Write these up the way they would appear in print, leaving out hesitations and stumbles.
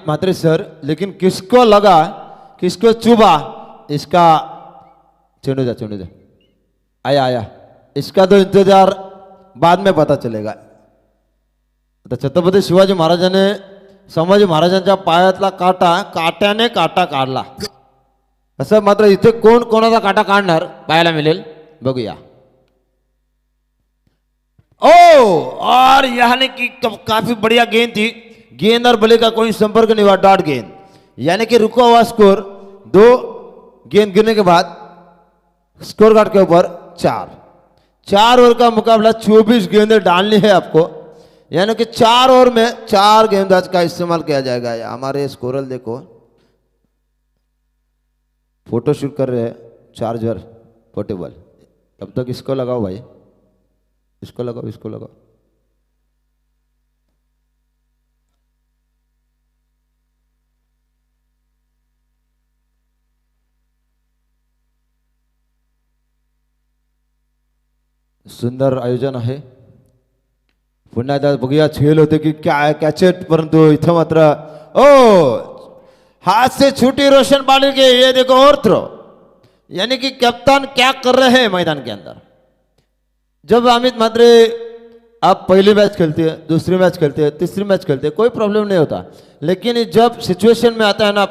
मात्रे sir, लेकिन किसको लगा, किसको चुभा, इसका चुनो जा आया आया, इसका तो इंतजार बाद में पता चलेगा. आता छत्रपती शिवाजी महाराजांनी संभाजी महाराजांच्या पायातला काटा काट्याने काटा काढला. असं मात्र इथे कोण कोणाचा काटा काढणार पाहायला मिळेल, बघूया. ओ और यानी कि काफी बढ़िया गेंद थी. गेंद और बल्ले का कोई संपर्क नहीं हुआ. डॉट गेंद यानी कि रुका हुआ स्कोर. 2 गेंद गिरने के बाद स्कोर कार्ड के ऊपर 4 ओवर का मुकाबला. 24 गेंदें डालनी है आपको, यानी कि 4 ओवर में 4 गेंदबाज का इस्तेमाल किया जाएगा. हमारे स्कोरल देखो फोटो शूट कर रहे हैं, चार्जर पोर्टेबल. तब तक इसको लगाओ भाई, इसको लगाओ. सुंदर आयोजन आहे. पुन्हा एकदा बघूया खेळ होते की काय कॅचेट, परंतु इथं मात्र हाथ से छूटी रोशन बाली के. ये देखो और थ्रो, यानी कि कप्तान क्या कर रहे हैं मैदान के अंदर. जब अमित म्हात्रे आप पहली मैच खेलते हैं, दूसरी मैच खेलते हैं, तीसरी मैच खेलते हैं, कोई प्रॉब्लम नहीं होता. लेकिन जब सिचुएशन में आता है ना,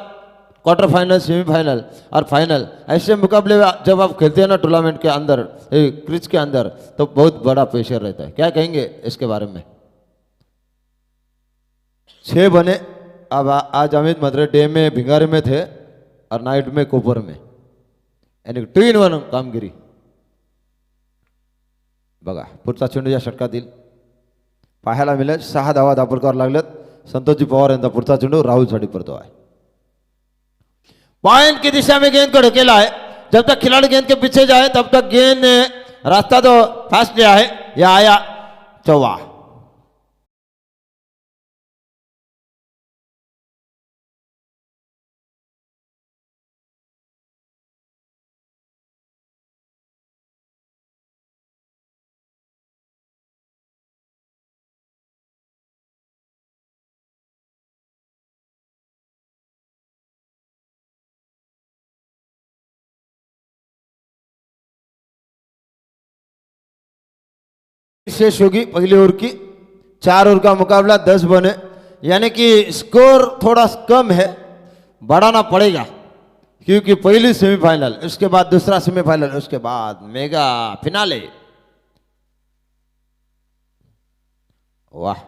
क्वार्टर फाइनल, सेमीफाइनल और फाइनल, ऐसे मुकाबले जब आप खेलते हैं ना टूर्नामेंट के अंदर, क्रिच के अंदर, तो बहुत बड़ा प्रेशर रहता है. क्या कहेंगे इसके बारे में. 6 बने. अब आज अमित म्हात्रे डे में भिंगारी में थे और नाइट में कोपर में, यानी 2 in 1 कामगिरी. बघा पुढचा चेंडू या षटकातील पाहायला मिळेल. 6 धावा दापोरकर लागलेत. संतोषजी पवार यांचा पुढचा चेंडू राहुलसाठी पडतो आहे. पॉइंट की दिशा में गेंद को ढकेला है. जब तक खिलाड़ी गेंद के पीछे जाए तब तक गेंद ने रास्ता तो फास्ट लिया है. यह आया चौवा. शेष होगी पहली ओवर की. 4 ओवर का मुकाबला, 10 बने, यानी कि स्कोर थोड़ा कम है, बढ़ाना पड़ेगा क्योंकि पहली सेमीफाइनल, उसके बाद दूसरा सेमीफाइनल, उसके बाद मेगा फिनाले. वाह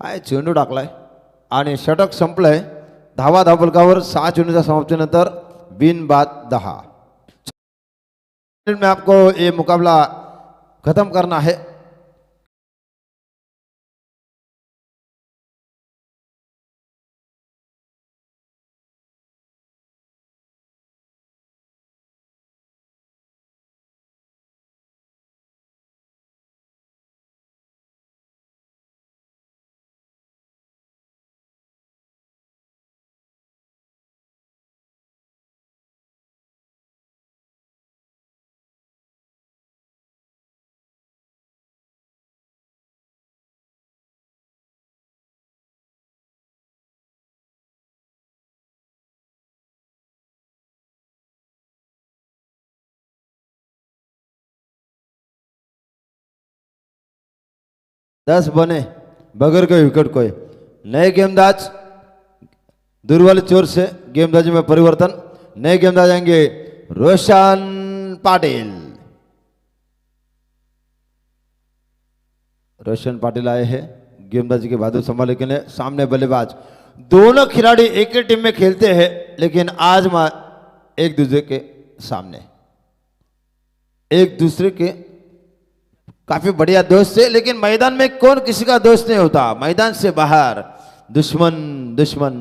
काय चेंडू टाकलाय आणि षटक संपलंय. धावा धावफलकावर 6 चेंडूच्या समाप्तीनंतर बिनबाद 10. में आपको ये मुकाबला खत्म करना है. दस बने बगैर कोई विकेट कोई. नए गेंदबाज दुर्वाली चोर से गेंदबाजी में परिवर्तन. नए गेंदबाज आएंगे रोशन पाटिल. रोशन पाटिल आए हैं गेंदबाजी के बहादुर संभालने के लिए. सामने बल्लेबाज. दोनों खिलाड़ी एक ही टीम में खेलते हैं, लेकिन आज एक दूसरे के सामने, एक दूसरे के काफी बढ़िया दोस्त है. लेकिन मैदान में कौन किसी का दोस्त नहीं होता. मैदान से बाहर दुश्मन.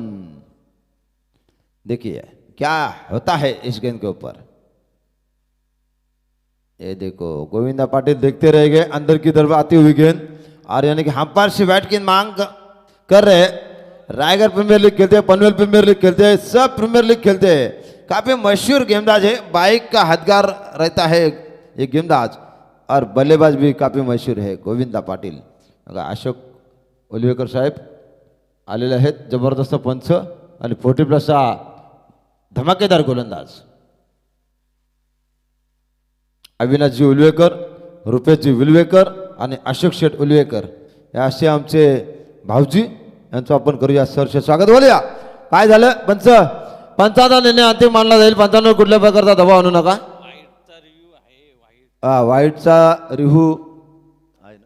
देखिए क्या होता है इस गेंद के ऊपर. ये देखो गोविंदा पाटिल देखते रह गए. अंदर की तरफ आती हुई गेंद, और यानी कि अंपायर से बैट की मांग कर रहे. रायगढ़ प्रीमियर लीग खेलते हैं, पनवेल प्रीमियर लीग खेलते हैं, सब प्रीमियर लीग खेलते हैं. काफी मशहूर गेंदबाज है. बाइक का हथगार रहता है ये गेंदबाज, और बल्लेबाज भी काफी मशहूर है गोविंदा पाटिल. अशोक ओलिवेकर साहेब आलेले आहेत जबरदस्त पंच आणि 40+ धमाकेदार गोलंदाज अविनाशजी उलवेकर, रुपेशजी विलवेकर आणि अशोक शेठ उलवेकर हे असे आमचे भाऊजी यांचं आपण करूया सरसे स्वागत. बोलूया काय झालं पंच. पंचाचा निर्णय अंतिम मानला जाईल. पंचांवर कुठल्या प्रकारचा दबाव आणू नका. वाईटचा रिव्ह्यू आहे ना.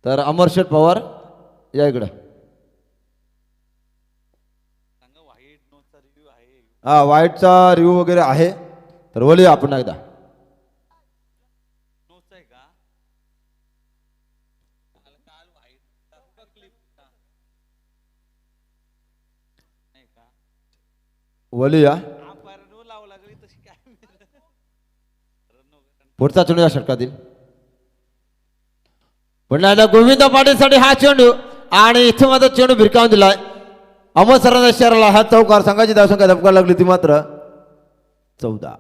तर अमर शेठ पवार या इकडं. हा वाईटचा रिव्ह्यू वगैरे आहे तर बोलूया आपण एकदा. बोलूया पुढचा चेंडू या षटकातील पुन्हा एकदा गोविंद पाटीलसाठी हा चेंडू आणि इथे मात्र चेंडू भिरकावून दिलाय. अमर सरांच्या शहराला हा चौकार. संघाची धावसंख्या धपका लागली ती मात्र 14.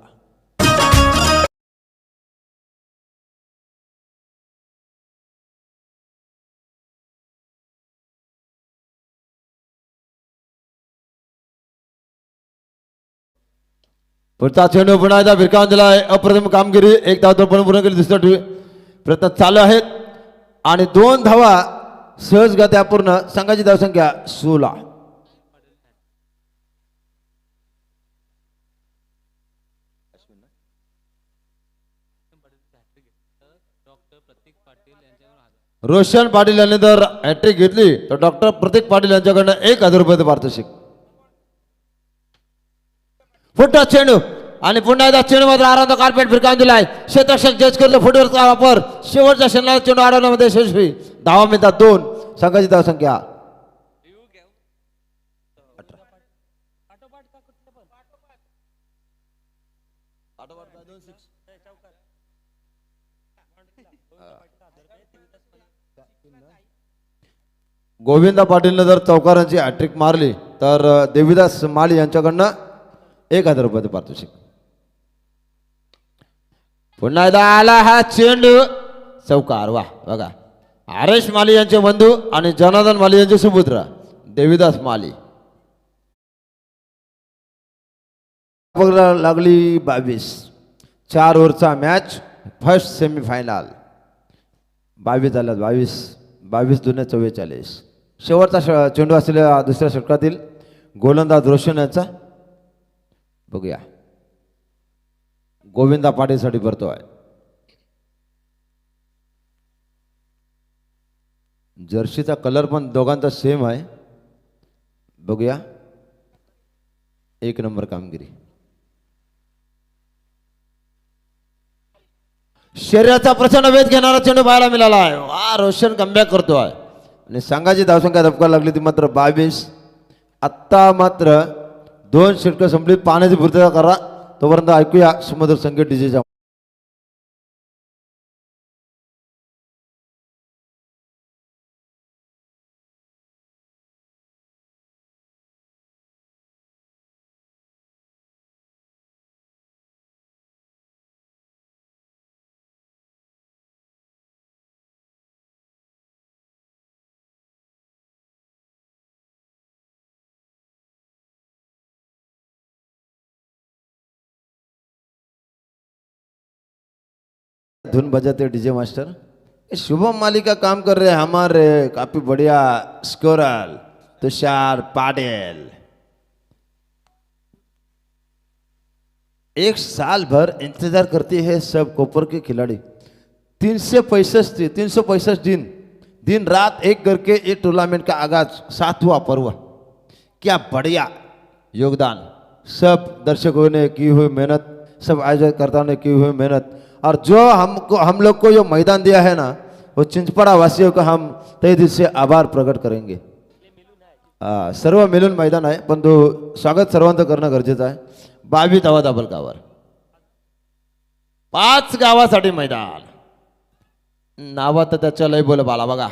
पुढचा चेंडू पुन्हा एकदा भिरकावून दिला आहे. अप्रतिम कामगिरी. एक धाव पण पूर्ण केली. दुसरा प्रयत्न चालू आहेत आणि 2 धावा सहजगत्या पूर्ण. संघाची धावसंख्या 16. रोशन पाटील यांनी जर हॅट्रिक घेतली तर डॉक्टर प्रतीक पाटील यांच्याकडनं 1000 रुपये पारितोषिक. फुटा चेंडू आणि पुन्हा एकदा चेंडू मात्र आराम कार्पेट भिरकावून दिलाय. क्षेत्ररक्षक जज करतो. फुटवरचा वापर. शेवटच्या क्षणाला चेंडू अडवण्यामध्ये यशस्वी. धावा मिळतात 2. संघाची धावसंख्या 18. गोविंद पाटीलने जर चौकारांची हॅट्रिक मारली तर देवीदास माळी यांच्याकडनं 1000 रुपये पारितोषिक. पुन्हा एकदा आला हा चेंडू. चौकार. वा बघा हरेश माली यांचे बंधू आणि जनार्दन माली यांचे सुपुत्र देवीदास माली. लागली 22. 4 ओव्हरचा मॅच. फर्स्ट सेमीफायनल 22 झाल्यात. 22 दुने 44. शेवटचा चेंडू असलेल्या दुसऱ्या षटकातील गोलंदाज रोशन यांचा. बघूया गोविंदा पाटीलसाठी परतो आहे. जर्सीचा कलर पण दोघांचा सेम आहे. बघूया 1 नंबर कामगिरी. शरीराचा प्रचंड वेध घेणारा चेंडू पाहायला मिळाला आहे. वा रोशन कमबॅक करतो आहे आणि संघाची धावसंख्या धपका लागली ती मात्र 22. आत्ता मात्र 2 षटकं संपली. पाण्याची पूर्तता करा तोपर्यंत ऐकूया सुमधुर संगीत डीजेच्या. धुन बजाते डीजे मास्टर. शुभम माली का काम कर रहे हैं हमारे काफी बढ़िया स्कोरर तुषार पाटिल. 1 साल भर इंतजार करते हैं सब कोपर के खिलाड़ी. 365 दिन रात एक करके ये टूर्नामेंट का आगाज 7वां पर्व. क्या बढ़िया योगदान. सब दर्शकों ने की हुई मेहनत, सब आयोजकर्ताओं ने की हुई मेहनत और जो हम लोग को जो मैदान दिया है ना वो चिंचपड़ा वासियों का हम तहे दिल से आभार प्रकट करेंगे. सर्व मिळून मैदान आहे पण तो स्वागत सर्वांचं करणं गरजेचं आहे. 22 धावा दाबलकावर. 5 गावासाठी मैदान. नावा तर त्याच्या लय बोल बाला. बघा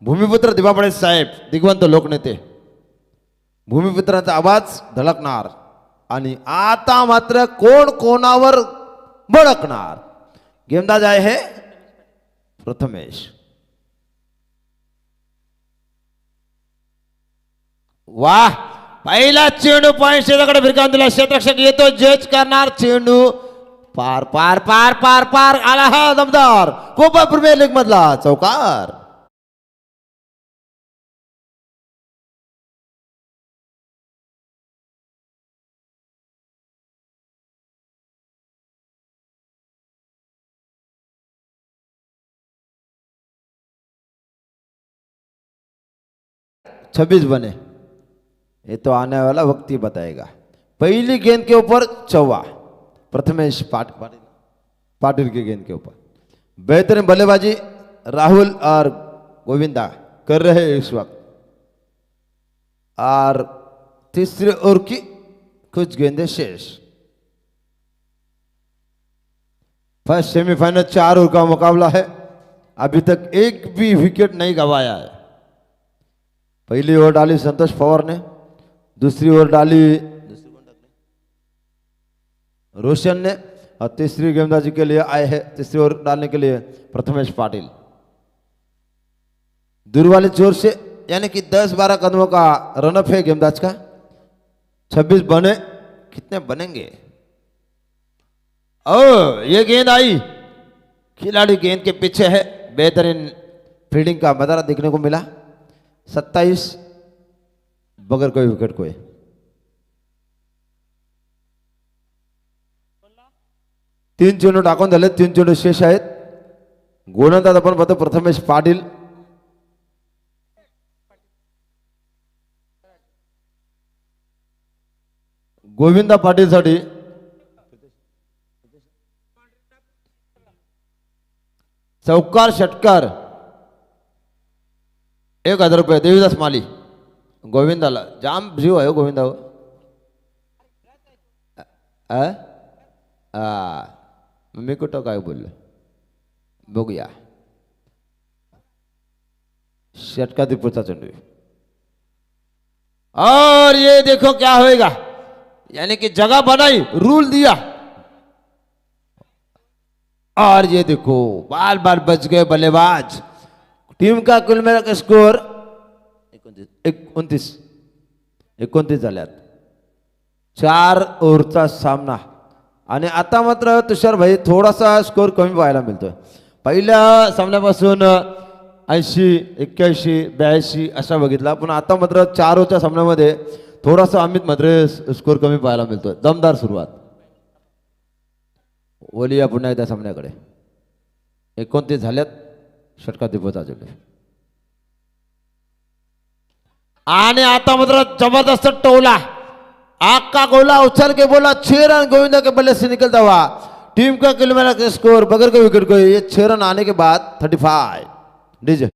भूमिपुत्र दिवापळे साहेब दिग्वंत लोकनेते. भूमिपुत्रांचा आवाज धडकणार. आणि आता मात्र कोण कोणावर भडकणार. गेमदाज आहे प्रथमेश. वाह, पहिला चेंडू पॉइंट क्षेत्राकडे भिरकावून दिला. क्षेत्ररक्षक येतो, जज करणार. चेंडू पार पार पार पार पार आला. हा दमदार कोपा प्रीमियर लीग मधला चौकार. छब्बीस बने, ये तो आने वाला वक्त ही बताएगा. पहली गेंद के ऊपर चौवा प्रथमेश पाटिल की गेंद के ऊपर. बेहतरीन बल्लेबाजी राहुल और गोविंदा कर रहे हैं इस वक्त. और तीसरे ओवर की कुछ गेंदें शेष. फर्स्ट सेमीफाइनल 4 ओवर का मुकाबला है. अभी तक एक भी विकेट नहीं गंवाया है. पहली ओवर डाली संतोष पवार ने, दूसरी ओवर डाली रोशन ने, और तीसरी गेंदबाजी के लिए आए हैं तीसरी ओवर डालने के लिए प्रथमेश पाटिल. दूर वाले जोर से, यानी कि 10-12 कदमों का रनअप है गेंदबाज का. 26 बने, कितने बनेंगे. ओ ये गेंद आई, खिलाड़ी गेंद के पीछे है. बेहतरीन फील्डिंग का नजारा देखने को मिला. 27 बगैर कोई विकेट कोई. तीन चेंडू टाकून झाले, 3 चेंडू शेष आहेत. गोलंदाज आपण पाहतो प्रथमेश पाटील. गोविंदा पाटील साठी चौकार षटकार 1000 रुपये. देवीदास माली गोविंदाला जाम जीव आहे गोविंदा. मी कुठं काय बोललो बघूया. षटकातील पुढचा चेंडू. और ये देखो क्या होएगा, यानी कि जगह बनाई, रूल दिया, और ये देखो बाल बाल बच गए बल्लेबाज. टीम का कुल मिला स्कोर 29 झाल्यात. 4 ओव्हरचा सामना. आणि आता मात्र तुषार भाई थोडासा स्कोर कमी पाहायला मिळतोय. पहिल्या सामन्यापासून 80, 81, 82 असा बघितला, पण आता मात्र 4 ओव्हरच्या सामन्यामध्ये थोडासा अमित मात्र स्कोर कमी पाहायला मिळतोय. दमदार सुरुवात. ओलिया पुन्हा एकदा सामन्याकडे. 29 झाल्यात. षटकार दिपोचा चेंडू. आणि आता मात्र जबरदस्त टोला. आग का गोला उछल के बोला 6 रन गोविंदा के बल्ले से निकलता हुआ. टीम का कुल मिला के स्कोर बगैर कोई विकेट को ये 6 रन आने के बाद 35. डीजे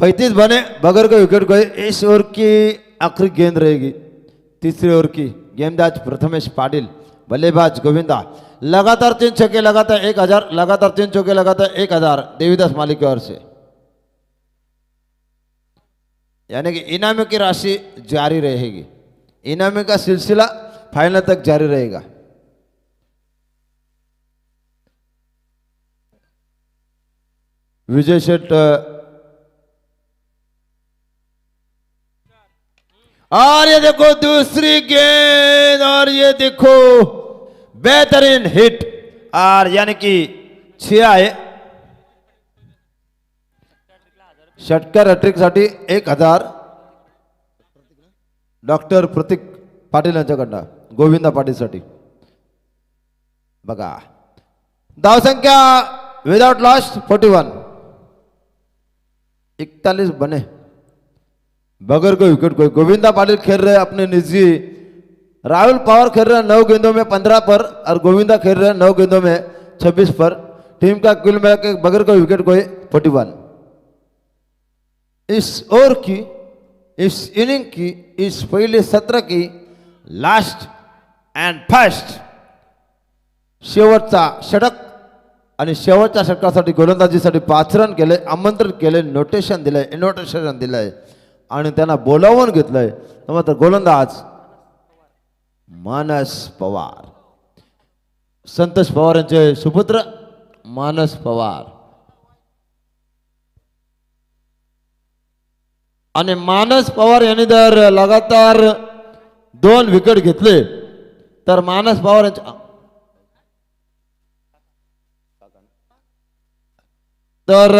पैंतीस बने बगैर कोई विकेट को. इस ओवर की आखिरी गेंद रहेगी. तीसरी ओवर की गेंदबाज प्रथमेश पाटिल, बल्लेबाज गोविंदा. लगातार 3 छक्के, लगातार 1000, लगातार 3 चौके, लगातार 1000 देवीदास मालिक की ओर से. यानी कि इनामी की राशि जारी रहेगी. इनामी का सिलसिला फाइनल तक जारी रहेगा. विजय शेठ. और ये देखो दूसरी गेंद, और ये देखो बेहतरीन हिट, और यानी कि 6 आहे. षटकार हॅट्रिक साठी 1000 डॉक्टर प्रतीक पाटील यांच्याकडनं गोविंदा पाटील साठी. बघा धावसंख्या विदाउट लॉस 41. 41 बने बगैर कोई विकेट कोई. गोविंदा पाटिल खेल रहे अपने निजी. राहुल पवार खेल रहे 9 गेंदों में 15 पर, और गोविंदा खेल रहे 9 गेंदों में 26 पर. टीम का कुल मिला के बगैर कोई विकेट कोई 41. इस ओवर की, इस इनिंग की, इस पहले सत्र की लास्ट अँड फर्स्ट शेवटचा षटक आणि शेवटच्या षटकासाठी गोलंदाजीसाठी 5 रन केले, आमंत्रित केले, नोटेशन दिलंय, इन्व्हिटेशन दिलंय आणि त्यांना बोलावून घेतलंय. तर गोलंदाज मानस पवार, संतोष पवार यांचे सुपुत्र मानस पवार. आणि मानस पवार यांनी जर लगातार 2 विकेट घेतले तर मानस पवार यांच्या तर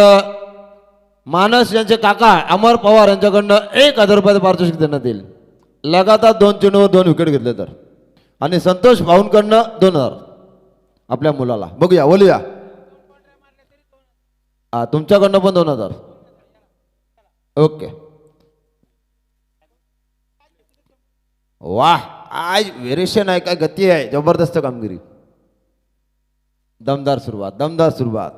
मानस यांचे काका अमर पवार यांच्याकडनं 1,000 रुपयाचं पारितोषिक देण्यात येईल. लगातार 2 चेंडूवर 2 विकेट घेतले तर. आणि संतोष भाऊंकडनं 2,000 आपल्या मुलाला. बघूया, बोलूया. तुमच्याकडनं पण 2,000. ओके. वाह, आज व्हेरिएशन आहे, काय गती आहे, जबरदस्त कामगिरी, दमदार सुरुवात, दमदार सुरुवात.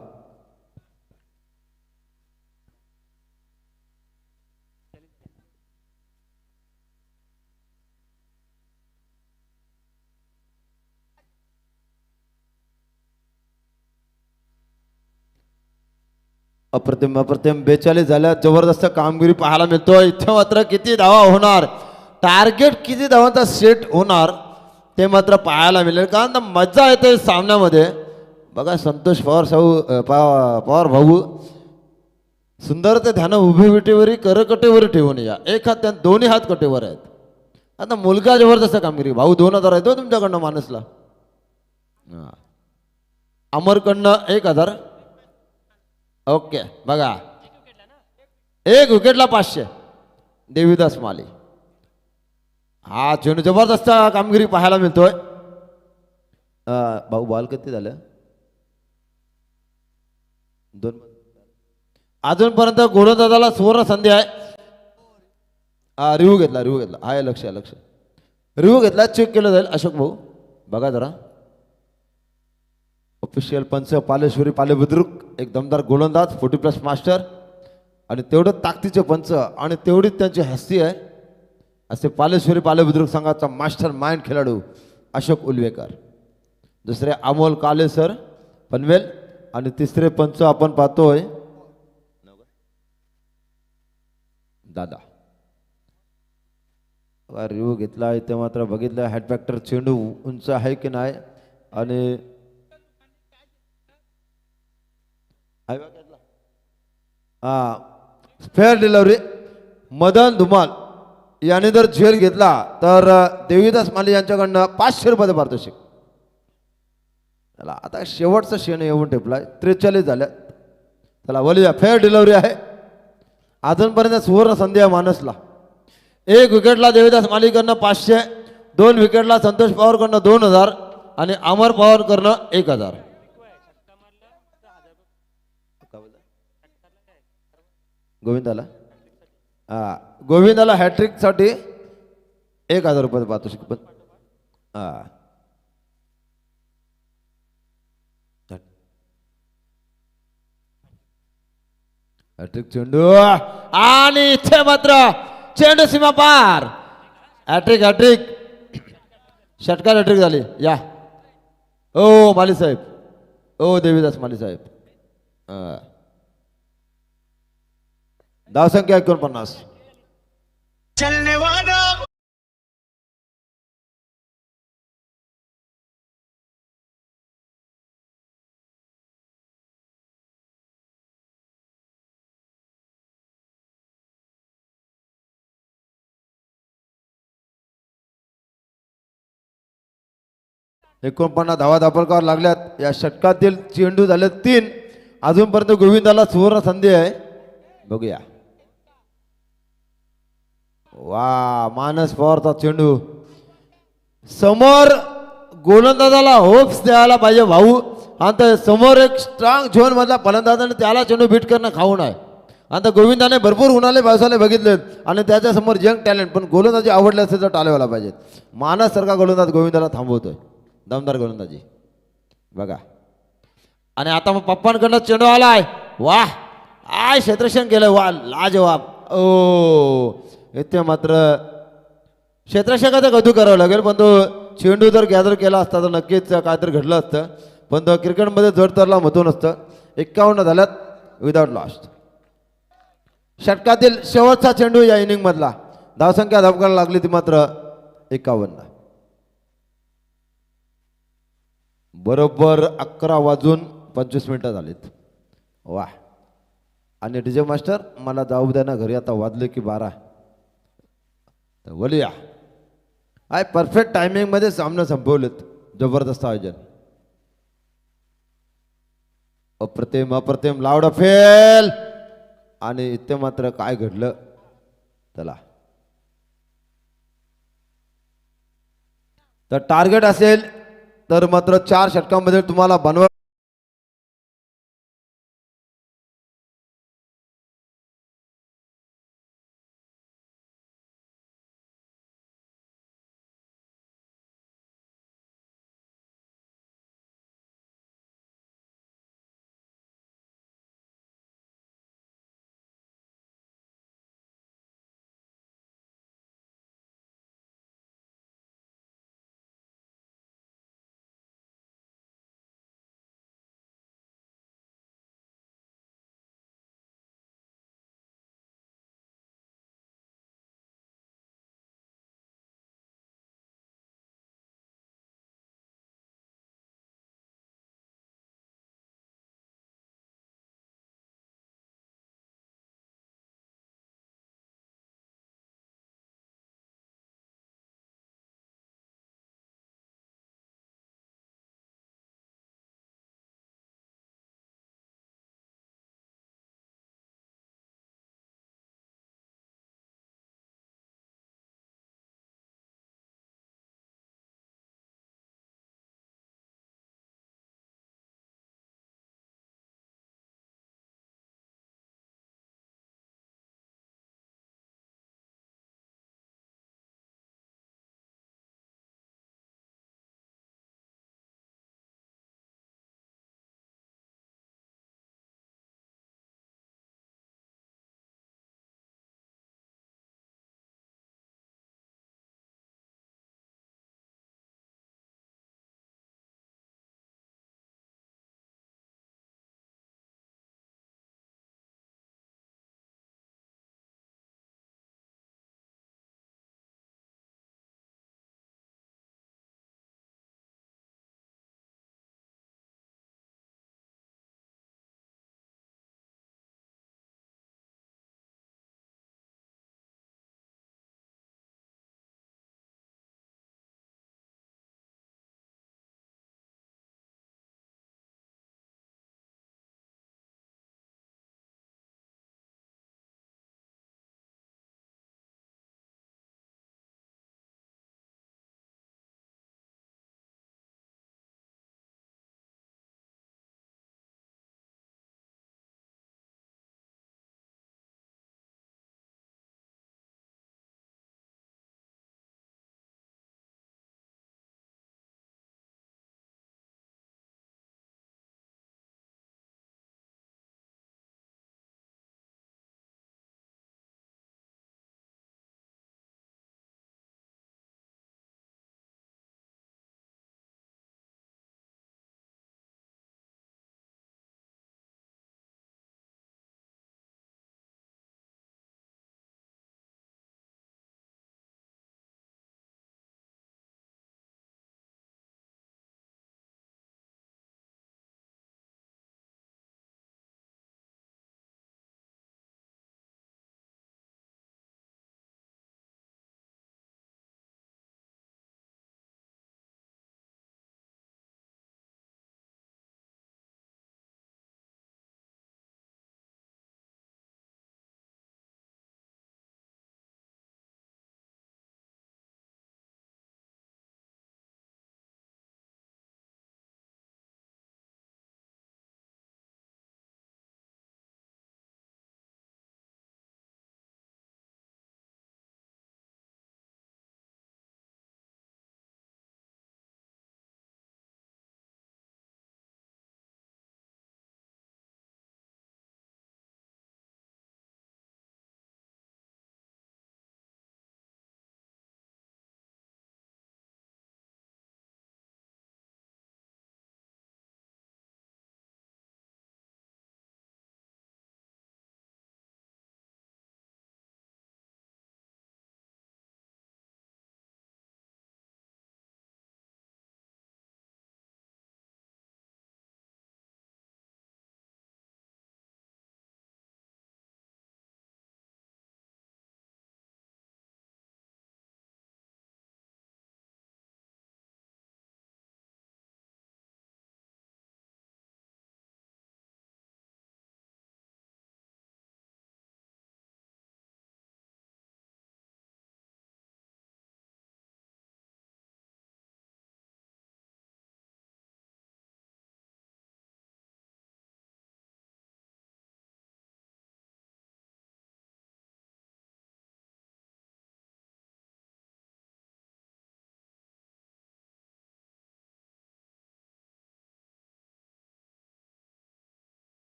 अप्रतिम अप्रतिम 42 झाल्या, जबरदस्त कामगिरी पाहायला मिळतोय. इथे मात्र किती धावा होणार, टार्गेट किती धावांचा सेट होणार ते मात्र पाहायला मिळेल. कारण मजा येते सामन्यामध्ये. बघा संतोष पवार भाऊ सुंदर ते ध्यान उभी विटेवरी करकटेवर ठेवून या. एक हात त्या दोन्ही हात कटेवर आहेत. आता मुलगा जबरदस्त कामगिरी. भाऊ 2,000 येतो तुमच्याकडनं मानसला. अमरकडनं 1,000. ओके. बघा 1 विकेटला 500 देवीदास माली. हा चेंडू जबरदस्त कामगिरी पाहायला मिळतोय. भाऊ बॉल किती झालं, 2. अजूनपर्यंत गोलंदाजाला सुवर्ण संधी आहे. रिव्ह्यू घेतला आहे, लक्ष रिव्ह्यू घेतला, चेक केलं जाईल. अशोक भाऊ बघा जरा. ऑफिशियल पंच पालेश्वरी पालेबुद्रुक, एक दमदार गोलंदाज, 40+ मास्टर आणि तेवढं ताकदीचे पंच आणि तेवढीच त्यांची हस्ती आहे. असे पालेश्वरी पालेबुद्रुक संघाचा मास्टर माइंड खेळाडू अशोक उलवेकर. दुसरे अमोल काले सर पनवेल आणि तिसरे पंच आपण पाहतोय दादा. रिव्ह्यू घेतला इथे मात्र बघितलं हेड फॅक्टर चेंडू उंच आहे की नाही आणि फेअर डिलिव्हरी. मदन धुमाल याने जर झेल घेतला तर देवीदास माली यांच्याकडनं 500 रुपयाचं पारितोषिक. आता शेवटचं शेण येऊन ठेपलाय. 43 झाल्या. चला बोलूया. फेअर डिलिव्हरी आहे. अजूनपर्यंत सुवर्ण संधी आहे मानसला. 1 विकेटला देवीदास मालीकडनं 500, 2 विकेटला संतोष पवारकडनं 2,000 आणि अमर पवारकडनं 1,000. गोविंदाला गोविंदाला हॅट्रिक साठी 1,000 रुपये पारितोषिक. पण हॅट्रिक चेंडू आणि इथे मात्र चेंडू सीमा पार. हॅट्रिक षटकार हॅट्रिक झाली. या ओ माली साहेब, ओ देवीदास माली साहेब. धावसंख्या 49. चलने वाला धावा दापलकावर लागल्यात. या षटकातील चेंडू झाले 3. अजूनपर्यंत गोविंदाला सुवर्ण संधी आहे. बघूया. वा, मानस पवारचा चेंडू समोर गोलंदाजाला होप्स द्यायला पाहिजे भाऊ. आणि समोर एक स्ट्रॉंग झोन मधला फलंदाजाने त्याला चेंडू बीट करणं खाऊन आहे. आता गोविंदाने भरपूर उन्हाळे पावसाले बघितलेत आणि त्याच्यासमोर यंग टॅलेंट, पण गोलंदाजी आवडले असेल तर टाळेवाला पाहिजेत. मानस सारखा गोलंदाज गोविंदाला थांबवतोय. दमदार गोलंदाजी बघा. आणि आता मग पप्पांकडनं चेंडू आलाय. वाह, आय क्षेत्ररक्षण केलं. वा, लाजवाब. ओ इथे मात्र क्षेत्ररक्षकाचं कौतुक करावं लागेल, पण तो चेंडू जर गॅदर केला असता तर नक्कीच काहीतरी घडलं असतं, पण तो क्रिकेटमध्ये जड तरला महत्व नसतं. 51 झाल्यात विदाउट लॉस्ट. षटकातील शेवटचा चेंडू या इनिंग मधला. धावसंख्या धावकाला लागली ती मात्र 51. बरोबर 11:25 झालीत. वा. आणि डीजे मास्टर मला जाऊ द्या ना घरी, आता वाजले की 12. तर बोलूया. आय परफेक्ट टायमिंग मध्ये सामने संपवलेत. जबरदस्त आयोजन. अप्रतिम अप्रतिम लावड फेल. आणि इथे मात्र काय घडलं चला. तर टार्गेट असेल तर मात्र 4 षटकांमध्ये तुम्हाला बनवा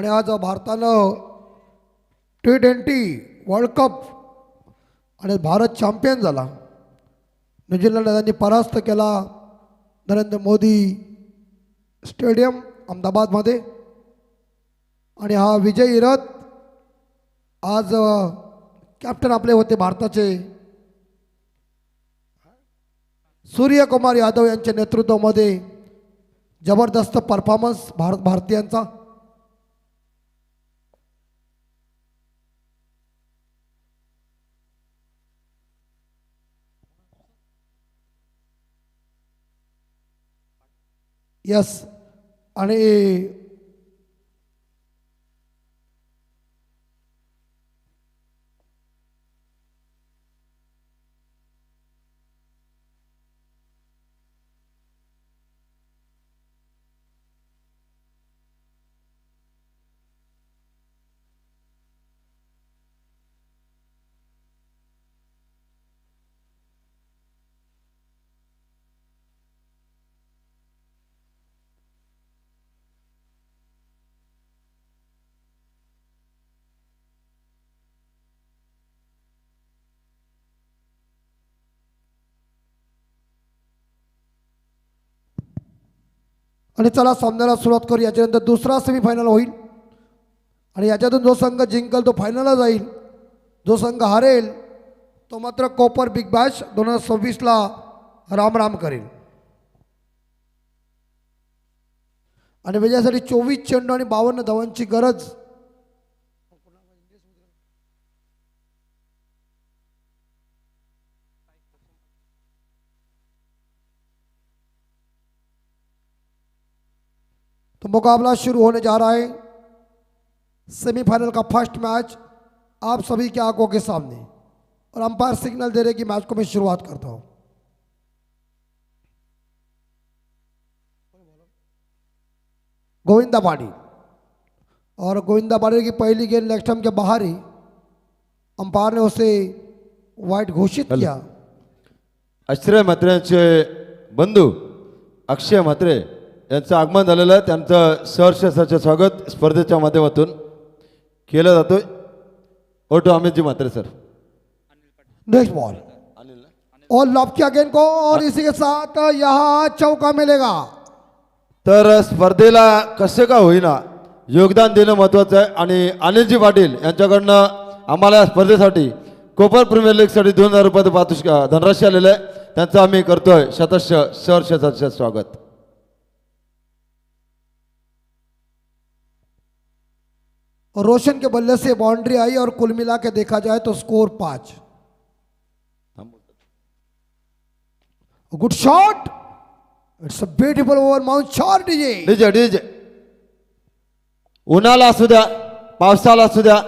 आणि आज भारतानं T20 वर्ल्ड कप आणि भारत चॅम्पियन झाला. न्यूझीलंड त्यांनी परास्त केला नरेंद्र मोदी स्टेडियम अहमदाबादमध्ये. आणि हा विजयी रथ आज कॅप्टन आपले होते भारताचे सूर्यकुमार यादव यांच्या नेतृत्वामध्ये जबरदस्त परफॉर्मन्स भारतीयांचा. यस. आणि आणि चला सामन्याला सुरुवात करू. याच्यानंतर दुसरा सेमीफायनल होईल आणि याच्यातून जो संघ जिंकल तो फायनलला जाईल. जो संघ हारेल तो मात्र कॉपर बिग बॅश 2026ला राम राम करेल. आणि विजयासाठी 24 चेंडू आणि 52 धावांची गरज. तो मुकाबला शुरू होने जा रहा है. सेमीफाइनल का फर्स्ट मैच आप सभी की आंखों के सामने. और अंपायर सिग्नल दे रहे कि मैच को मैं शुरुआत करता हूं. गोविंदा पाटिल. और गोविंदा पाटिल की पहली गेंद लेग स्टंप के बाहर ही अंपायर ने उसे वाइट घोषित किया. अक्षय म्हात्रेंचे बंधू अक्षय म्हात्रे यांचं आगमन झालेलं आहे. त्यांचं सहर्ष स्वागत स्पर्धेच्या माध्यमातून केलं जातोय. ओटो अमितजी म्हात्रे सर. नेक्स्ट बॉल और लॉब किया गेंद को और इसी के साथ यहां चौका मिलेगा. तर स्पर्धेला कसे का होईना योगदान देणं महत्त्वाचं आहे. आणि अनिलजी पाटील यांच्याकडनं आम्हाला या स्पर्धेसाठी कोपर प्रीमियर लीगसाठी 2000 रुपयाचं धनराशी आलेलं आहे. त्यांचं आम्ही करतोय सहर्ष स्वागत. रोशन के बल्ले से बाउंड्री आई और कुल मिला के देखा जाए तो score 5. Good shot. It's a beautiful over mount shot. DJ DJ उन्हाळा असू द्या पावसाळा असू द्या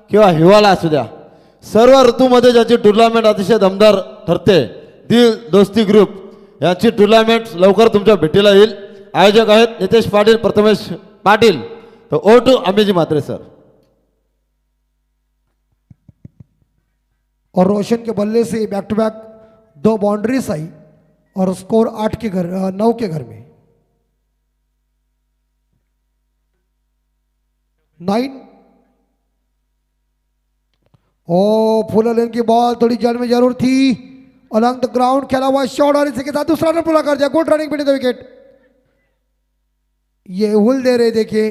किंवा हिवाळा असू द्या सर्व ऋतूमध्ये ज्याची टुर्नामेंट अतिशय दमदार ठरते दिल दोस्ती ग्रुप यांची टुर्नामेंट लवकर तुमच्या भेटीला येईल. आयोजक आहेत नितेश पाटील प्रथमेश पाटील. तो ओटू अमितजी म्हात्रे सर. और रोशन के बल्ले से बैक टू बैक 2 बाउंड्रीज आई और स्कोर 9 के घर में 9. ओ फुल लेन की बॉल थोड़ी जड़ में जरूर थी. अलॉन्ग द ग्राउंड खेला हुआ शॉट और इसी के साथ दूसरा रन पूरा कर दिया. Good running between the wicket. ये हुल दे रहे देखिए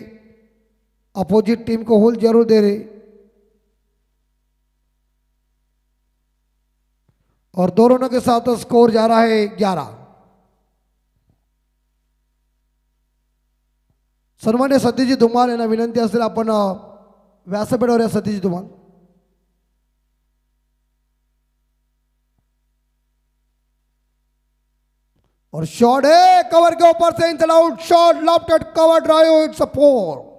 अपोजिट टीम को हुल जरूर दे रहे. और दोनों के साथ स्कोर जा रहा है 11. सन्मान्य सतीजी धुमाल यांना विनंती असेल आपण व्यासपीठावर या. सतीजी धुमाल. और शॉट है कवर के ऊपर से in out shot lofted cover drive. It's a 4.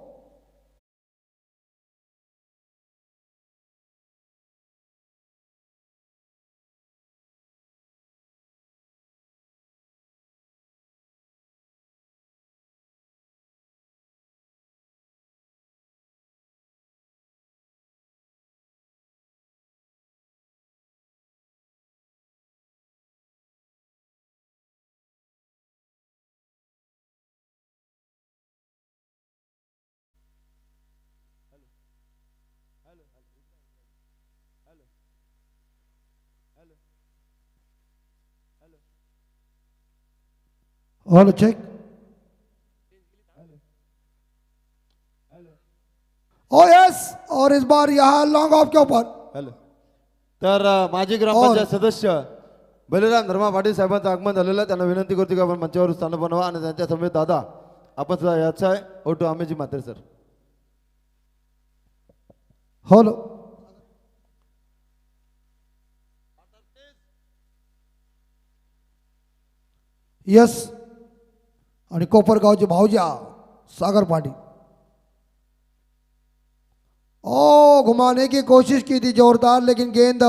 Hello check. Oh yes, और इस बार यहाँ लॉन्ग ऑफ के ऊपर हॅलो. तर माजी ग्रामपंचायत सदस्य बलिराम धर्मा पाटील साहेबांचं आगमन झालेलं आहे. त्यांना विनंती करतो की आपण मंचावर स्थान बनवा आणि त्यांच्या समेत दादा आपण सुद्धा याचा आहे. ओटू आमेजी मात्रे सर. हेलो. यस, आणि कोपरगावचे भाऊजा सागर पाटिल. ओ घुमाने की कोशिश की थी जोरदार, लेकिन गेंद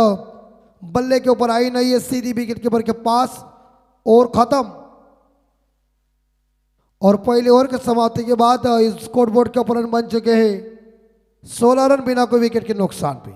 बल्ले के ऊपर आई नहीं है, सीधी विकेट कीपर के पास और खत्म. और पहले ओवर के समाप्ति के बाद इस स्कोर बोर्ड के ऊपर रन बन चुके हैं 16 रन बिना कोई विकेट के नुकसान पे.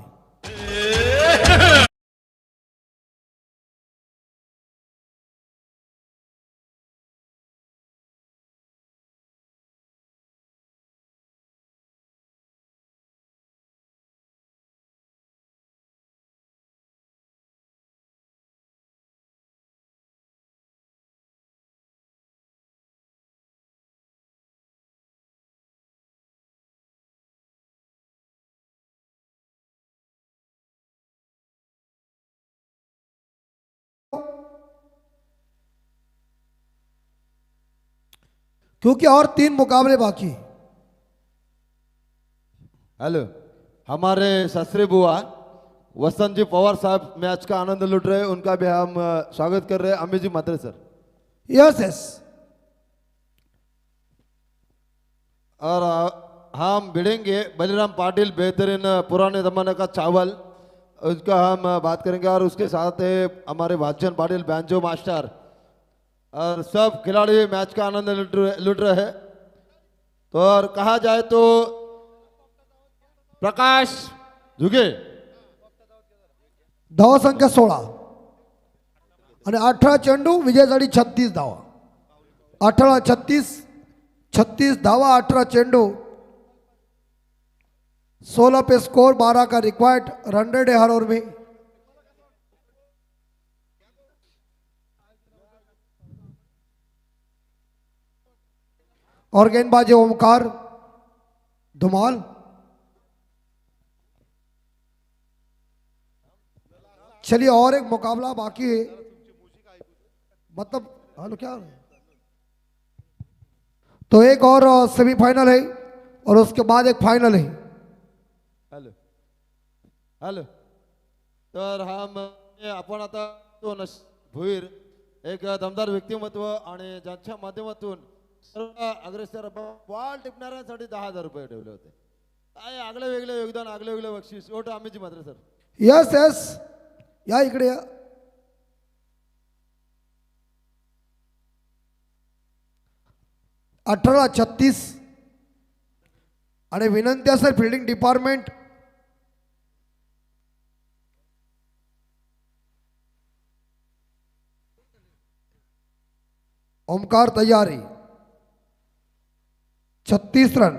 क्योंकि और 3 मुकाबले बाकी हैं. हेलो. हमारे शास्त्री बुआ वसंत जी पवार साहब मैच का आनंद लूट रहे हैं. उनका भी हम स्वागत कर रहे हैं. अमेजी मात्रे सर. Yes yes. और हम भिड़ेंगे बलिराम पाटिल बेहतरीन पुराने जमाने का चावल, उसका हम बात करेंगे. और उसके साथ है हमारे भाजन पाटिल बैंजो मास्टर, और सब खिलाड़ी मैच का आनंद लूट रहे हैं. तो और कहा जाए तो प्रकाश झुगे धावा संख्या 16 आणि 18 चेंडू, विजयसाठी 36 धावा. 18 36, 36 धावा, 18 चेंडू, 16 पे स्कोर, 12 का रिक्वायर्ड. 100 है हर ओवर में. और गेंदबाजी ओमकार धुमाल. चलिए और एक मुकाबला बाकी है, मतलब हेलो क्या, तो एक और सेमीफाइनल है और उसके बाद एक फाइनल है. हॅलो. हॅलो. तर आपण आता दोन भुईर एक दमदार व्यक्तिमत्व आणि ज्यांच्या माध्यमातून सर्व अग्रेसर बॉल टिपणाऱ्यांसाठी 10,000 रुपये ठेवले होते. काय आगळे वेगळे योगदान, आगळे वेगळे बक्षीस. ओट आम्हीची मात्र सर. यस यस, या इकडे या. 18-36 आणि विनंती असेल फिल्डिंग डिपार्टमेंट, ओमकार तैयारी. 36 रन.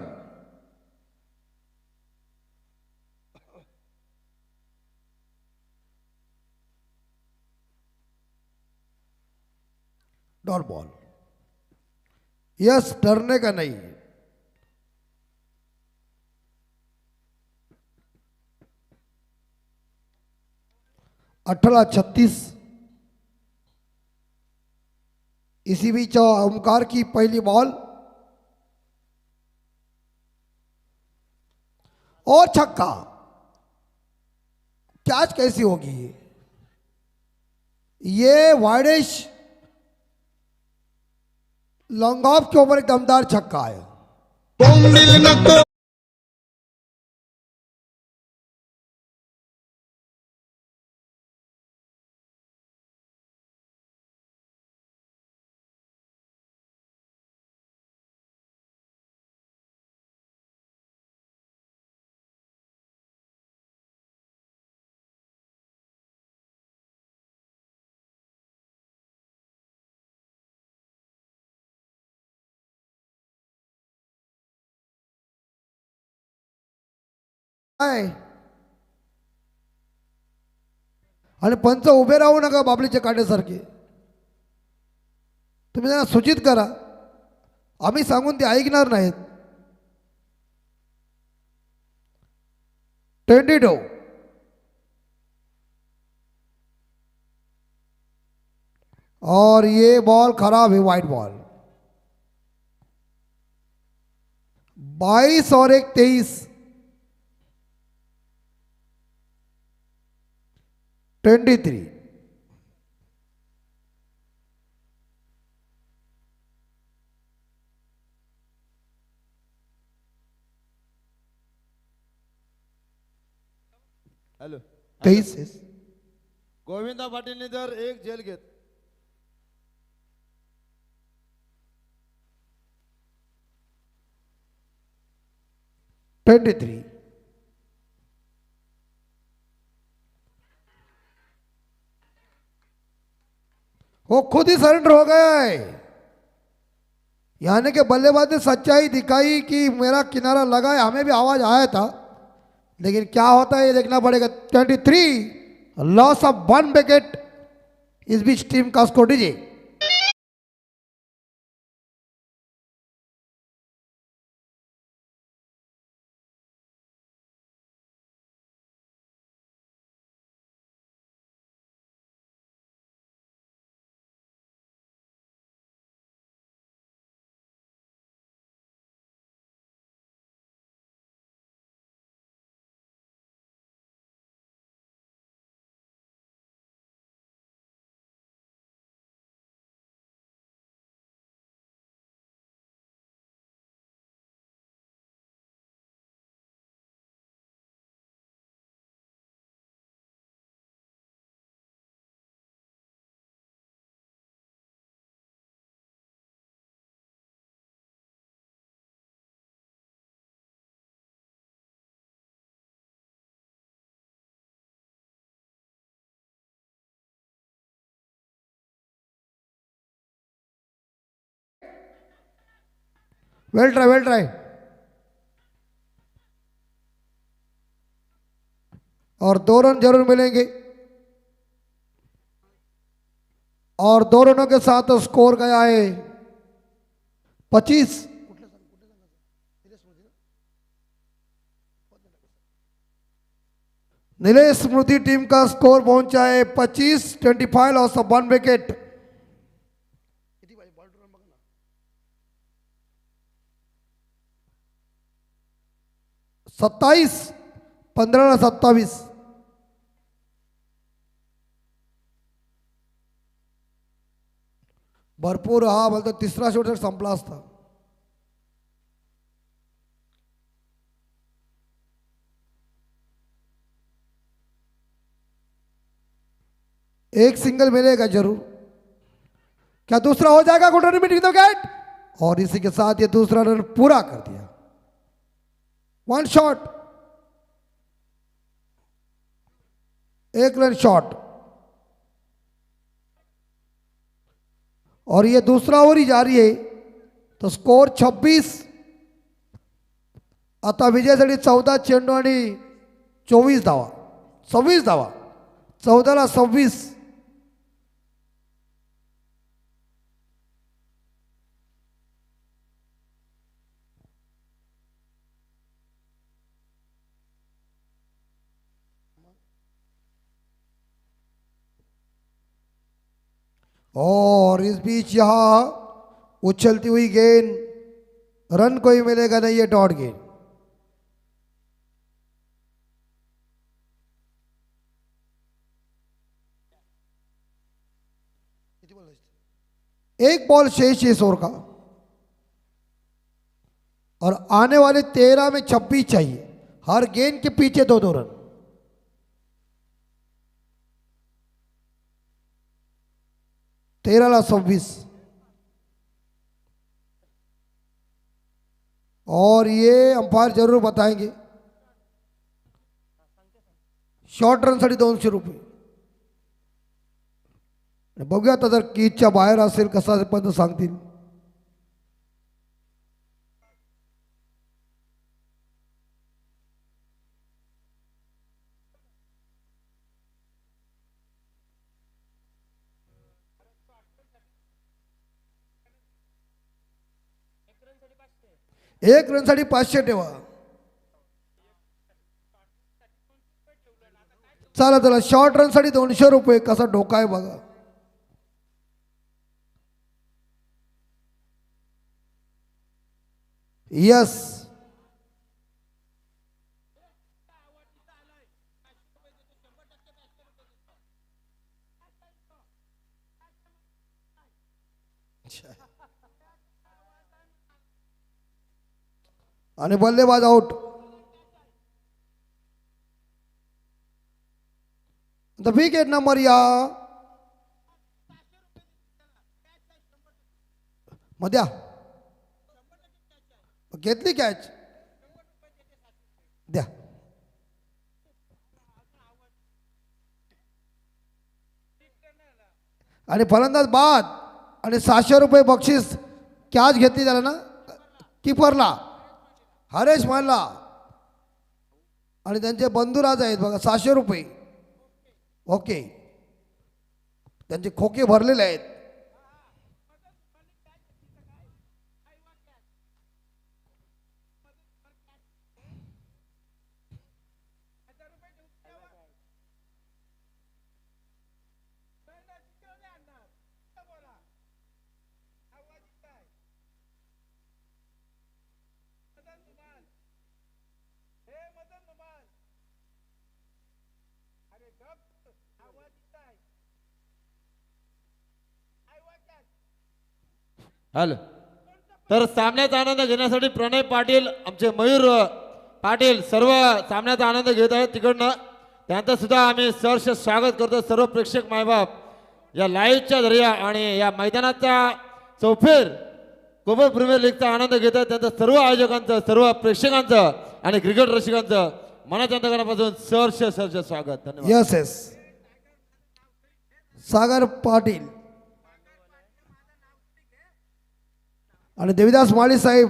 Dot ball. यस, डरने का नहीं. अठारह 36. इसी बीच ओमकार की पहली बॉल और छक्का. कैच कैसी होगी ये वाइडिश लॉन्ग ऑफ के ऊपर एक दमदार छक्का है. आणि पंच उभे राहू नका बाबलीचे काढण्यासारखे. तुम्ही त्यांना सूचित करा. आम्ही सांगून ते ऐकणार नाहीत. 22. और ये बॉल खराब है, वाइट बॉल. 22 और 1 23. 23. हॅलो 23. गोविंदा पाटीलने जर एक झेल घेत 23. वो खुद ही सरेंडर हो गया है. यानी कि बल्लेबाज ने सच्चाई दिखाई कि मेरा किनारा लगा है. हमें भी आवाज आया था, लेकिन क्या होता है ये देखना पड़ेगा. 23 loss of 1 wicket. Is beach team का स्कोर दीजिए. वेल ट्राई, वेल ट्राई. और 2 रन जरूर मिलेंगे. और 2 रनों के साथ स्कोर गया है 25. नीलेश स्मृति टीम का स्कोर पहुंचा है 25. 25 लॉस ऑफ 1 विकेट. 27 15 27. भरपूर हा बोलतो. तिसरा शेवट संपला असता. एक सिंगल मिलेगा जरूर. क्या दूसरा हो जाएगा? Good run meeting the wicket. और इसी के साथ ये दूसरा रन पूरा कर दिया. 1 शॉट, 1 रन शॉट. और ये दूसरा ओवर ही जारी है. तो स्कोर 26. आता विजयासाठी 14 चेंडू आणि 24 धावा. 26 धावा. 14ला 26. और इस बीच यहां उछलती हुई गेंद. रन कोई मिलेगा नहीं, ये डॉट गेंद. एक बॉल शेष इस ओवर का. और आने वाले 13 में 26 चाहिए. हर गेंद के पीछे 2-2 रन. तेरह 26. और ये अंपायर जरूर बताएंगे. शॉर्ट रन साठी 200 रुपये. बघूया आता जर कीजच्या बाहेर असेल कसा पण सांगतील. एक रनसाठी 500 ठेवा. चला चला, शॉर्ट रनसाठी 200 रुपये. कसा डोका आहे बघा. यस, आणि बल्लेबाज आउट. द विकेट नंबर या मध्या घेतली कॅच द्या. आणि फलंदाज बाद आणि 600 रुपये बक्षीस. कॅच घेतली त्याला ना किपरला, हरेश मानला. आणि त्यांचे बंधुराज आहेत बघा, 600 रुपये. ओके, त्यांचे खोके भरलेले आहेत. हॅलो. तर सामन्याचा आनंद घेण्यासाठी प्रणय पाटील, आमचे मयूर पाटील सर्व सामन्याचा आनंद घेत आहेत तिकडनं. त्यांचं सुद्धा आम्ही सहर्ष स्वागत करतो. सर्व प्रेक्षक मायबाप या लाईव्हच्या जरिया आणि या मैदानाचा चौफेर कोपर प्रीमियर लीगचा आनंद घेत आहेत. त्यांचं सर्व आयोजकांचं, सर्व प्रेक्षकांचं आणि क्रिकेट रसिकांचं मनाच्या अंतकरणापासून सहर्ष सहर्ष स्वागत. धन्यवाद. यस यस, सागर पाटील आणि देविदास माळी साहेब.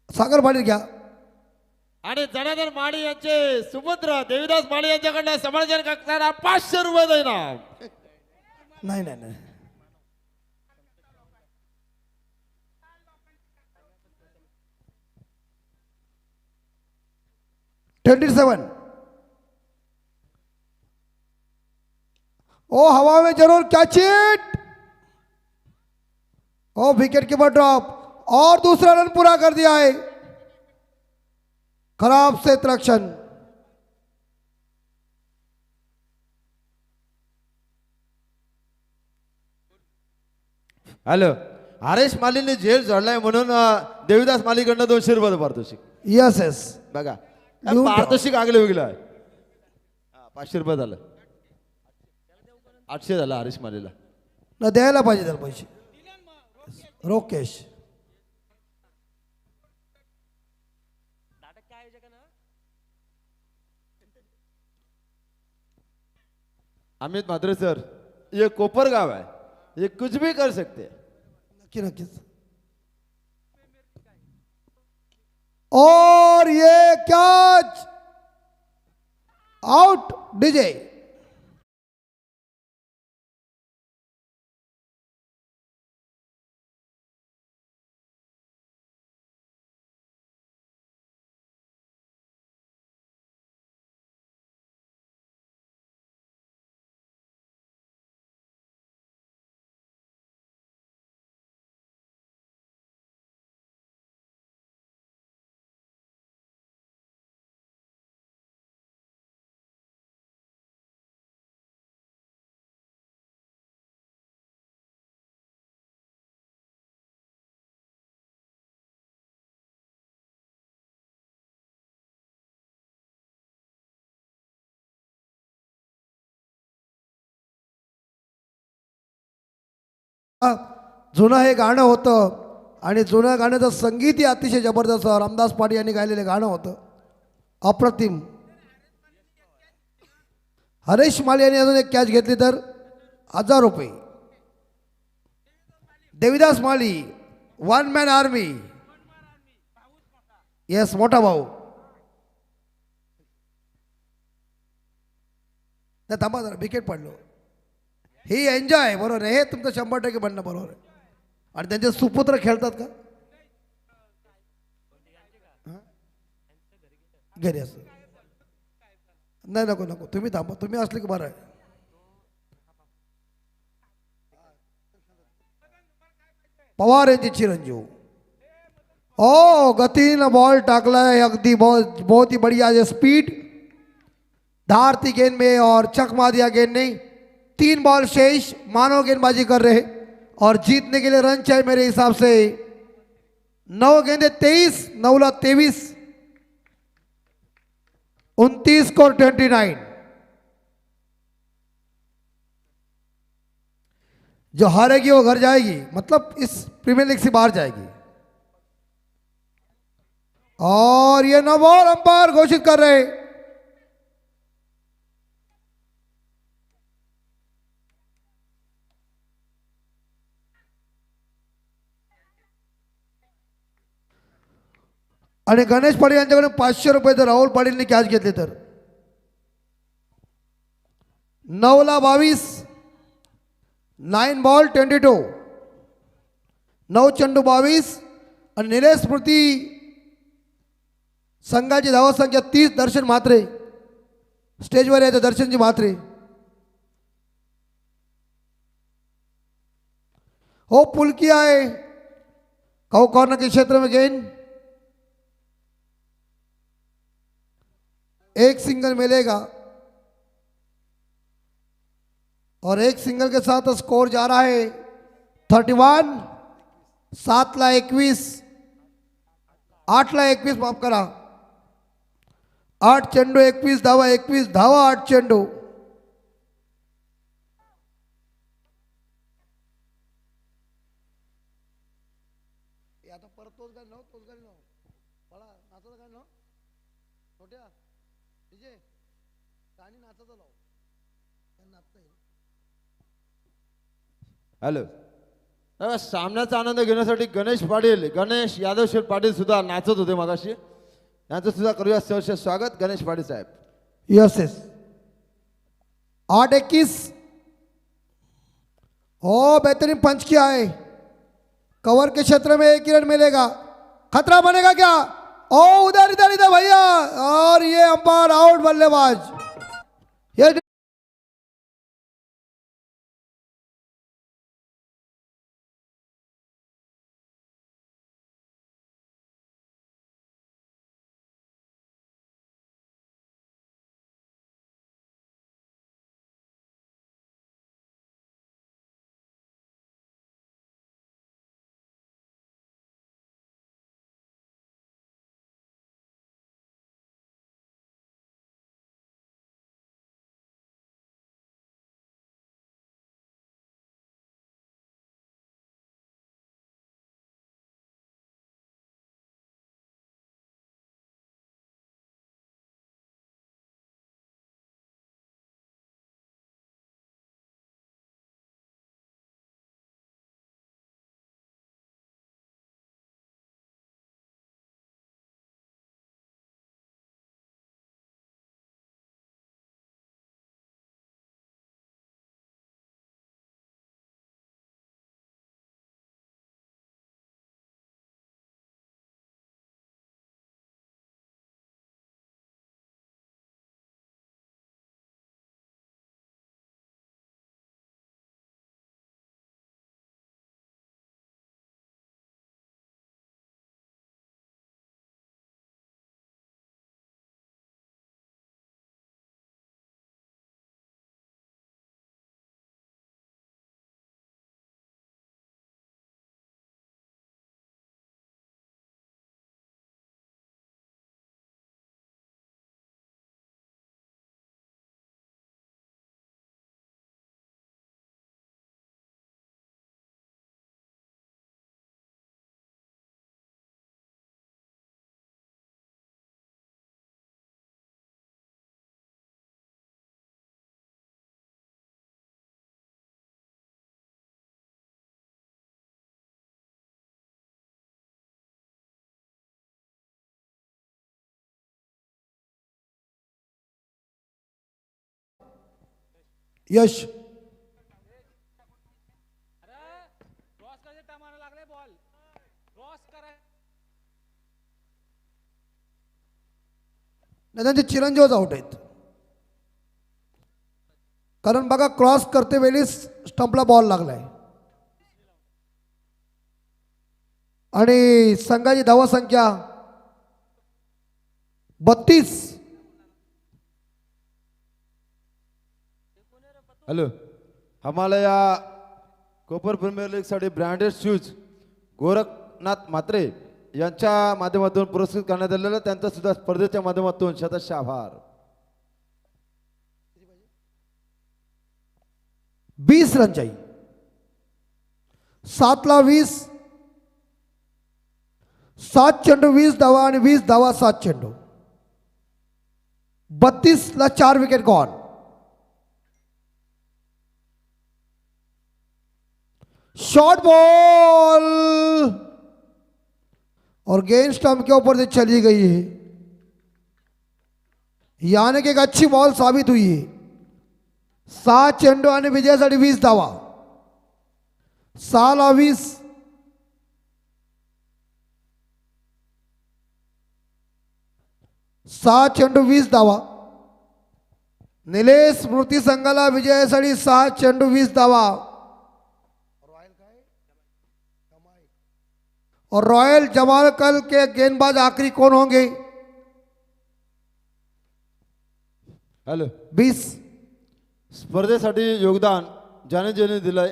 सागर पाटील घ्या. आणि जनार्दन माळी यांचे सुपुत्र देविदास माळी यांच्याकडनं समालोचन करताना 500 रुपये देणार. नाही नाही नाही, $27. ओ हवा में जरूर कैच इट. ओ विकेट कीपर ड्रॉप और दूसरा रन पूरा कर दिया है. खराब से रक्षण. हॅलो. हरेश मालीने झेल जोडलाय म्हणून देविदास मालीकडनं 200 रुपये पारितोषिक. यस यस, बघा लिहून ठेवा. पारितोषिक आगले वेगळं आहे. 500 रुपये झालं, 800 झालं हरेश मालीला. न द्यायला पाहिजे त्याला पैसे. रोकेश अमित म्हात्रे सर, ये कोपर गाव है, ये कुछ भी कर सकते हैं. नक्की नक्कीच. और ये कैच आउट. डीजे जुनं हे गाणं होतं आणि जुनं गाण्याचं संगीतही अतिशय जबरदस्त. रामदास पाटील यांनी गायलेलं गाणं होतं, अप्रतिम. हरेश माली यांनी अजून एक कॅच घेतली तर 1000 रुपये. देविदास माली, वन मॅन आर्मी. येस, मोठा भाऊ. नाही थांबा जरा, विकेट पडलो. ही एन्जॉय बरोबर आहे, हे तुमचं 100% म्हणणं बरोबर आहे. आणि त्यांचे सुपुत्र खेळतात का? घरी असं नाही, नको नको, तुम्ही थांबा, तुम्ही असले की बरं आहे. पवार यांचे चिरंजीव. ओ गतीनं बॉल टाकलाय, अगदी बहुत बहुत ही बढ़िया है स्पीड, धार थी गेंद में और चक मार दिया गेंद ने. 3 बॉल शेष, मानव गेंदबाजी कर रहे और जीतने के लिए रन चाहिए मेरे हिसाब से. 9 गेंदे 23, 9 23, 29 को 29. जो हारेगी वो घर जाएगी, मतलब इस प्रीमियर लीग से बाहर जाएगी. और ये नो बॉल अंपायर घोषित कर रहे. आणि गणेश पाटील यांच्याकडे 500 रुपये जर राहुल पाटीलने कॅच घेतले तर 9 22, 9 बॉल 22, 9 चेंडू 22 आणि निलेश स्मृती संघाची धावा संख्या 30. दर्शन म्हात्रे स्टेजवर यायचं, दर्शनजी म्हात्रे. हो पुल किया है, कहो कॉर्नर के क्षेत्र में गेंद, एक सिंगल मिलेगा और एक सिंगल के साथ स्कोर जा रहा है 31. 7 21, 8 21, माफ करा, 8 चेंडू 21 धावा, 21 धावा 8 चेंडू. आता परत तोच गाडी नव, तोच गाडी नव, पळा नाचाचा गाडी नव, छोट्या डीजे गाणी नाचाचा लाव, नाचता येईल. हॅलो, तेव्हा सामन्याचा आनंद घेण्यासाठी गणेश यादव पाटील सुद्धा नाचत होते मगाशी. यांचं सुद्धा करूया सहर्ष स्वागत गणेश पाटील साहेब. Yes yes. 8 21. ओ बेहतरीन पंच किया है, कवर के क्षेत्र में 1 रन मिलेगा, खतरा बनेगा क्या? ओ उधर इधर इधर भैया, और ये अंपायर आउट, बल्लेबाज. ये यश. क्रॉस करायचे टामाला लागले बॉल क्रॉस कराय. नाही त्यांचे चिरंजीवच आउट आहेत. कारण बघा क्रॉस करते वेळी स्टंपला बॉल लागलाय आणि संघाची धावा संख्या 32. हॅलो, आम्हाला या कोपर प्रीमियर लीगसाठी ब्रँडेड शूज गोरखनाथ म्हात्रे यांच्या माध्यमातून पुरस्कृत करण्यात आलेलं, त्यांचा सुद्धा स्पर्धेच्या माध्यमातून शतशः आभार. 20 रनचाई 7ला 20, 7 चेंडू 20 धावा आणि 20 धावा 7 चेंडू. 32ला 4 विकेट गॉन. शॉर्ट बॉल और गेंद स्टंप के ऊपर से चली गई है, यानी कि एक अच्छी बॉल साबित हुई है. 7 चेंडू आणि विजयासाठी 20 धावा. 6ला 20, 6 चेंडू 20 धावा. निलेश स्मृती संघाला विजयासाठी 6 चेंडू 20 धावा. और रॉयल जमालकल के गेंदबाज आखिरी कौन होंगे? हॅलो, 20. स्पर्धेसाठी योगदान ज्याने ज्याने दिलंय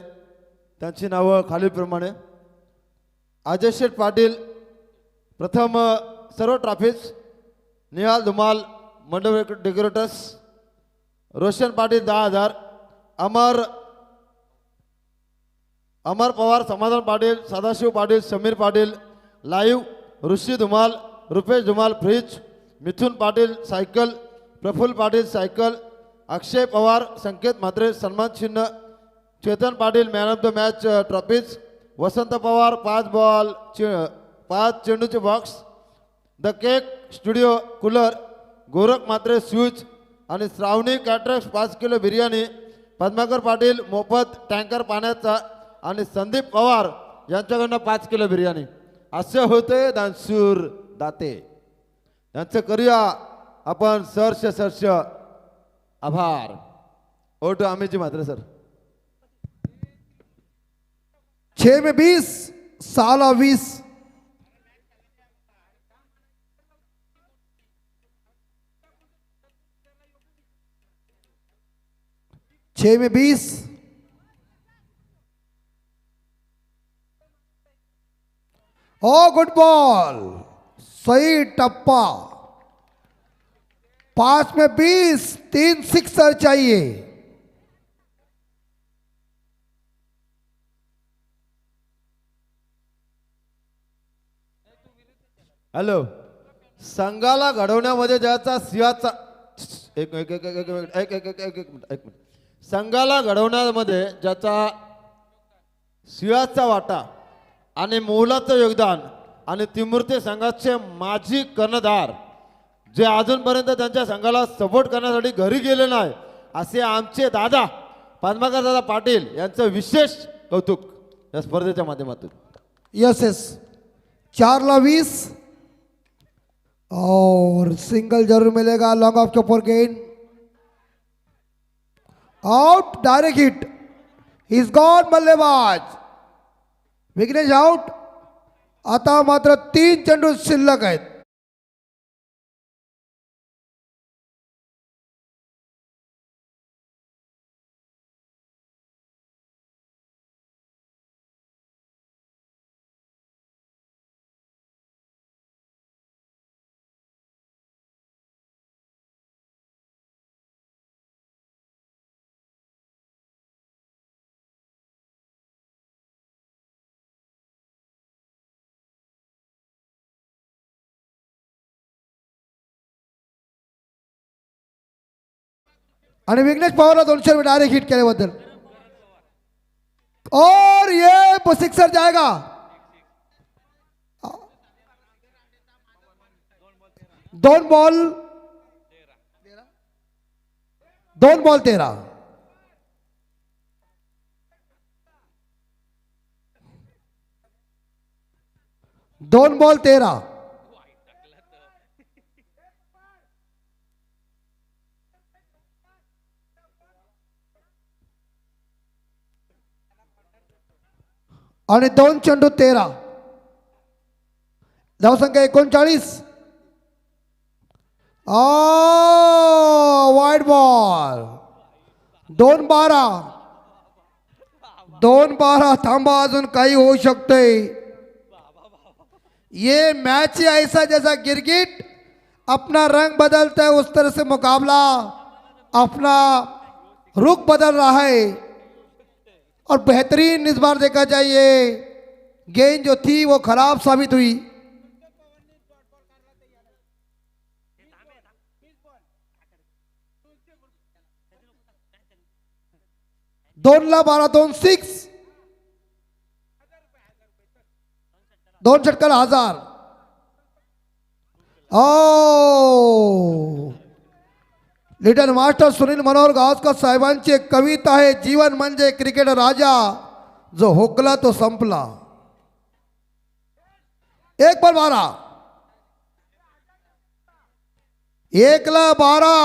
त्यांची नावं खालीलप्रमाणे. अजय शेठ पाटील प्रथम सर्व trophies, Nihal Dhumal Mandap decorators, Roshan Patil 10,000, Amar Pawar, Samadhan Patil, Sadashiv Patil, Sameer Patil live, Rishi Dhumal, Rupesh Dhumal fridge, Mithun Patil cycle, Praful Patil cycle, Akshay Pawar, Sanket Mhatre सन्मान चिन्ह, Chetan Patil man of the match trophies, Vasant Pawar 5 चेंडूचे box, the cake studio cooler, Gorakh Mhatre switch आणि श्रावणी कॅटरक्स 5 किलो बिर्याणी, पद्माकर पाटील मोफत टँकर पाण्याचा आणि संदीप पवार यांच्याकडनं 5 किलो बिर्याणी. असे होते दानशूर दाते. यांचं करूया आपण सरश आभार. ओटू आम्हीची म्हात्रे सर. 6 में 20, 6ला 20, 6 में 20, ओ गुड बॉल, सही टप्पा. 5 में 20, 3 सिक्सर चाहिए. हॅलो, संघाला घडवण्यामध्ये ज्याचा सिंहाचा एक एक एक एक एक मिनिट एक एक एक एक एक मिनिट एक मिनिट. संघाला घडवण्यामध्ये ज्याचा सिंहाचा वाटा आणि मोलाचं योगदान आणि तिमूर्ती संघाचे माजी कर्णधार जे अजूनपर्यंत त्यांच्या संघाला सपोर्ट करण्यासाठी घरी गेले नाही असे आमचे दादा पद्माकर दादा पाटील यांचं विशेष कौतुक या स्पर्धेच्या माध्यमातून. Yes yes. 4ला 20 और सिंगल जरूर मिलेगा. लॉन्ग ऑफ के ऊपर गेंद out, direct hit. Is gone बल्लेबाज. विघ्नेश आउट. आता मात्र 3 चेंडू शिल्लक आहेत. आणि विघ्नेश पवारला 200 रुपये डायरेक्ट हिट केल्याबद्दल. और ये सिक्सर जाएगा. 2 बॉल 13. दोन बॉल 13. आणि 2 चेंडू 13. धावसंख्या 39. Wide ball. 2-12. 2-12. थांबा, अजून काही होऊ शकतंय. ये मैच ही ऐसा जैसा गिरगिट अपना रंग बदलता है, उस तरह से मुकाबला अपना रुख बदल रहा है. और बेहतरीन इस बार देखा चाहिए, गेंद जो थी वो खराब साबित हुई. 2-12. 2-6. 2 षटकार 1000. लिटल मास्टर सुनील मनोहर गावस्कर साहेबांची एक कविता आहे, जीवन म्हणजे क्रिकेट राजा, जो हुकला तो संपला. 1-12. 1-12.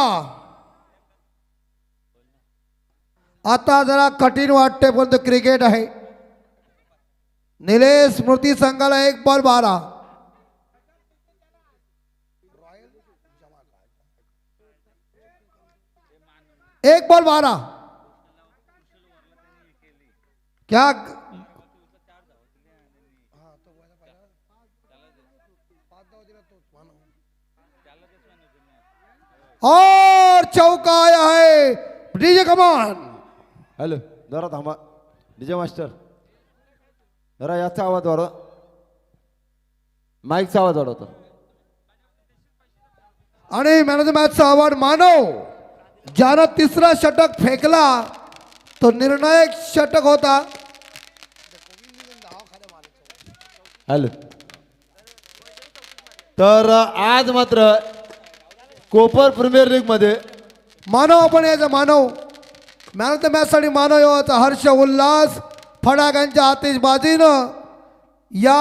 आता जरा कठीण वाटते, पण तो क्रिकेट आहे. निलेश स्मृती संघाला 1-12. 1-12. क्या और चौका आया है. डीजे कमान. हॅलो, जरा थांबा. डीजे मास्टर, जरा याचा आवाज वाढवा, माईकचा आवाज वाढवतो. आणि मॅन ऑफ द मॅचचा अवॉर्ड मानव, ज्यानं 3रा षटक फेकला, तो निर्णायक षटक होता. हॅलो, तर आज मात्र कोपर प्रीमियर लीग मध्ये मानव आपण याचा मानव, मॅन ऑफ द मॅच साठी मानव येवाचा हर्ष उल्हास फडाकांच्या आतिषबाजीनं या